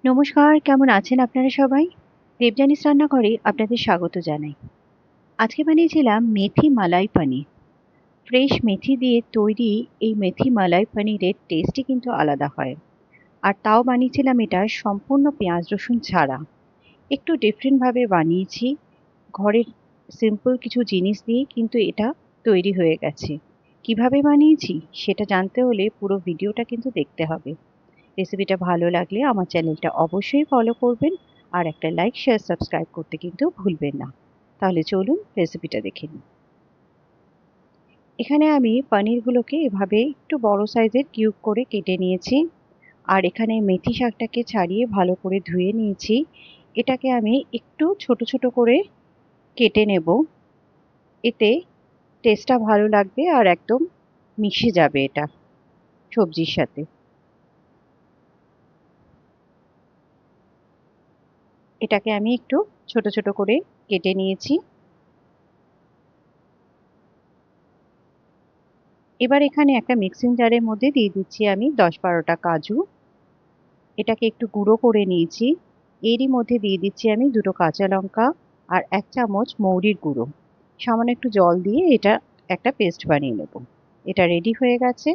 নমস্কার, কেমন আছেন আপনারা সবাই? দেবযানীস রান্নাঘরে আপনাদের স্বাগত জানাই। আজকে বানিয়েছিলাম মেথি মালাই পনির। ফ্রেশ মেথি দিয়ে তৈরি এই মেথি মালাই পনিরের টেস্টই কিন্তু আলাদা হয়। আর তাও বানিয়েছিলাম এটা সম্পূর্ণ পেঁয়াজ রসুন ছাড়া। একটু ডিফারেন্টভাবে বানিয়েছি। ঘরের সিম্পল কিছু জিনিস দিয়ে কিন্তু এটা তৈরি হয়ে গেছে। কিভাবে বানিয়েছি সেটা জানতে হলে পুরো ভিডিওটা কিন্তু দেখতে হবে। রেসিপিটা ভালো লাগলে আমার চ্যানেলটা অবশ্যই ফলো করবেন আর একটা লাইক শেয়ার সাবস্ক্রাইব করতে কিন্তু ভুলবেন না। তাহলে চলুন রেসিপিটা দেখে নিই। এখানে আমি পনিরগুলোকে এভাবে একটু বড় সাইজের কিউব করে কেটে নিয়েছি। আর এখানে মেথি শাকটাকে ছাড়িয়ে ভালো করে ধুয়ে নিয়েছি। এটাকে আমি একটু ছোট ছোট করে কেটে নেব। এতে টেস্টটা ভালো লাগবে আর একদম মিশে যাবে এটা সবজির সাথে। এটাকে আমি একটু ছোট ছোট করে কেটে নিয়েছি। এবার এখানে একটা মিক্সিং জারের মধ্যে দিয়ে দিচ্ছি আমি 10-12টা কাজু। এটাকে একটু গুঁড়ো করে নিয়েছি। এরই মধ্যে দিয়ে দিচ্ছি আমি 2টো কাঁচা লঙ্কা আর 1 চামচ মৌরির গুঁড়ো। সামান্য একটু জল দিয়ে এটা একটা পেস্ট বানিয়ে নেব। এটা রেডি হয়ে গেছে।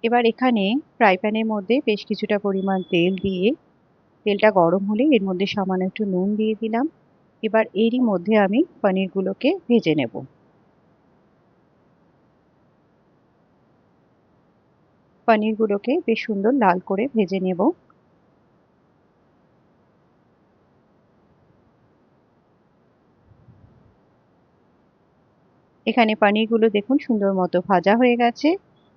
এবার এখানে ফ্রাই প্যানের মধ্যে বেশ কিছুটা পরিমাণ তেল দিয়ে তেলটা গরম হলে এর মধ্যে সামান্য একটু নুন দিয়ে দিলাম। এবার এরই মধ্যে আমি পনিরগুলোকে ভেজে নেব। পনিরগুলোকে বেশ সুন্দর লাল করে ভেজে নেব। এখানে পনিরগুলো দেখুন সুন্দর মতো ভাজা হয়ে গেছে।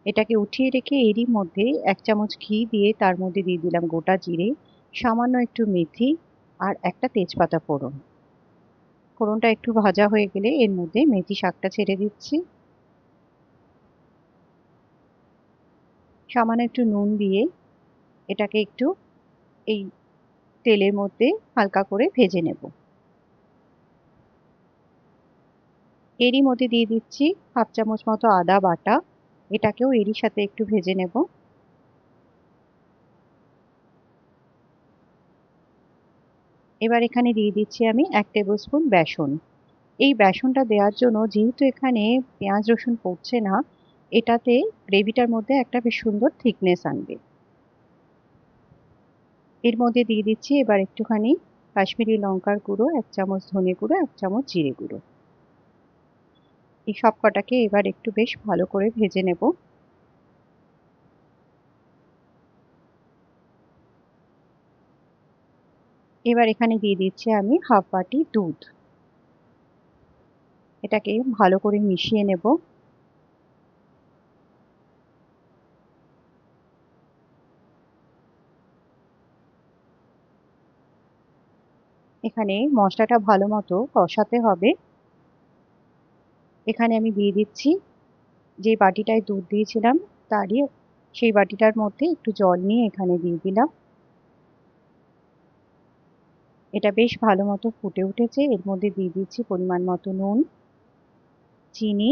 এটাকে উঠিয়ে রেখে এরই মধ্যে 1 চামচ ঘি দিয়ে তার মধ্যে দিয়ে দিলাম গোটা জিরে, সামান্য একটু মেথি আর একটা তেজপাতা ফোড়ন। ফোড়নটা একটু ভাজা হয়ে গেলে এর মধ্যে মেথি শাকটা ছেড়ে দিচ্ছি। সামান্য একটু নুন দিয়ে এটাকে একটু এই তেলের মধ্যে হালকা করে ভেজে নেব। এরই মধ্যে দিয়ে দিচ্ছি 1/2 চামচ মতো আদা বাটা। এটাকেও এরই সাথে একটু ভেজে নেব। এবার এখানে দিয়ে দিচ্ছি আমি 1 টেবিল স্পুন বেসন। এই বেসনটা দেওয়ার জন্য যেহেতু এখানে পেঁয়াজ রসুন পড়ছে না, এটাতে গ্রেভিটার মধ্যে একটা বেশ সুন্দর থিকনেস আনবে। এর মধ্যে দিয়ে দিচ্ছি এবার একটুখানি কাশ্মীরি লঙ্কার গুঁড়ো, 1 চামচ ধনে গুঁড়ো, 1 চামচ জিরে গুঁড়ো। এই সব কটাকে এবার একটু বেশ ভালো করে ভেজে নেব। এবার এখানে দিয়ে দিচ্ছি আমি হাফ বাটি দুধ। এটাকে ভালো করে মিশিয়ে নেব। এখানে মশলাটা ভালো মতো কষাতে হবে। এখানে আমি দিয়ে দিচ্ছি যে বাটিটায় দুধ দিয়েছিলাম তারই সেই বাটিটার মধ্যে একটু জল নিয়ে এখানে দিয়ে দিলাম। এটা বেশ ভালো মতো ফুটে উঠেছে। এর মধ্যে দিয়ে দিচ্ছি পরিমাণ মতো নুন, চিনি।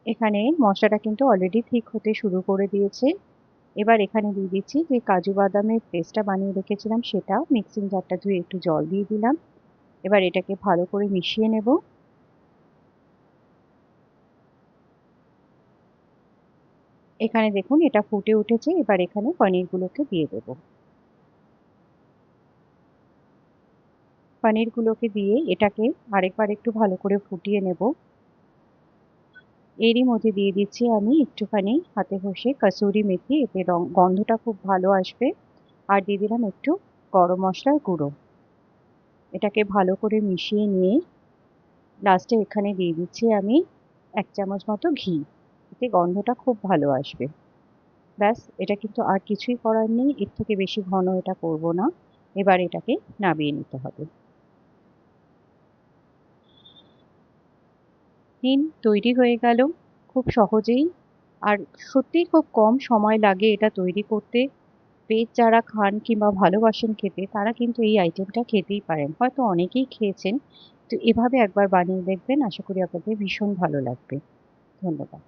এখানে মশলাটা কিন্তু অলরেডি ঠিক হতে শুরু করে দিয়েছে। এবার এখানে দিয়ে দিচ্ছি যে কাজু বাদামের পেস্টটা বানিয়ে রেখেছিলাম সেটা মিক্সিং জারটা ধুয়ে একটু জল দিয়ে দিলাম। এবার এটাকে ভালো করে মিশিয়ে নেব। এখানে দেখুন এটা ফুটে উঠেছে। এবার এখানে পনিরগুলোকে দিয়ে দেব। পনিরগুলোকে দিয়ে এটাকে আরেকবার একটু ভালো করে ফুটিয়ে নেব। এরই মধ্যে দিয়ে দিচ্ছি আমি একটুখানি হাতে ঘষে কসুরি মেথি, এতে গন্ধটা খুব ভালো আসবে। আর দিয়ে দিলাম একটু গরম মশলার গুঁড়ো। এটাকে ভালো করে মিশিয়ে নিয়ে লাস্টে এখানে দিয়ে দিচ্ছি আমি 1 চামচ মতো ঘি। এতে গন্ধটা খুব ভালো আসবে। ব্যাস, এটা কিন্তু আর কিছুই করার নেই। এর থেকে বেশি ঘন এটা করব না। এবার এটাকে নামিয়ে নিতে হবে। নিন, তৈরি হয়ে গেল খুব সহজেই। আর সত্যিই খুব কম সময় লাগে এটা তৈরি করতে। ভেজ যারা খান কিংবা ভালোবাসেন খেতে তারা কিন্তু এই আইটেমটা খেতেই পারেন। হয়তো অনেকেই খেয়েছেন। তো এভাবে একবার বানিয়ে দেখবেন, আশা করি আপনাদের ভীষণ ভালো লাগবে। ধন্যবাদ।